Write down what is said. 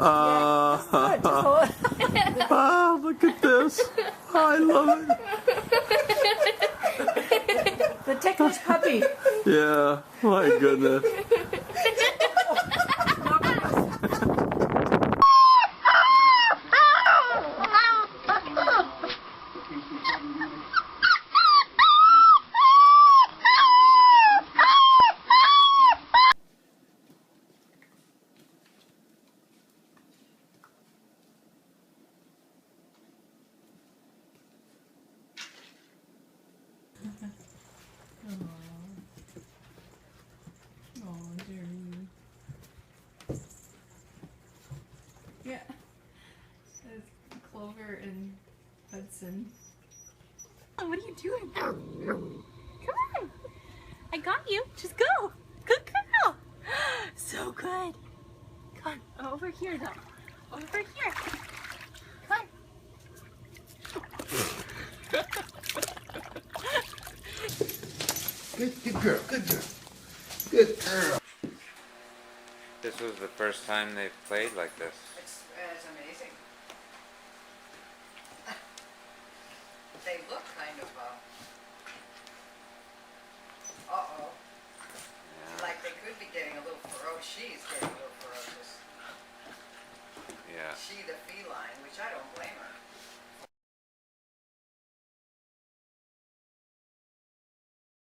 Yeah, just hold it. Oh, look at this. I love it. The ticklish puppy. Yeah, my goodness. Oh, dearie. Yeah. Says Clover and Hudson. Oh, what are you doing? Come on. I got you. Just go. Good girl. So good. Come on. Over here, though. Over here. Come on. Good girl, good girl. Good girl. This was the first time they've played like this. It's amazing. They look kind of, uh-oh. Yeah. Like they could be getting a little ferocious. She's getting a little ferocious. Yeah. She, the feline, which I don't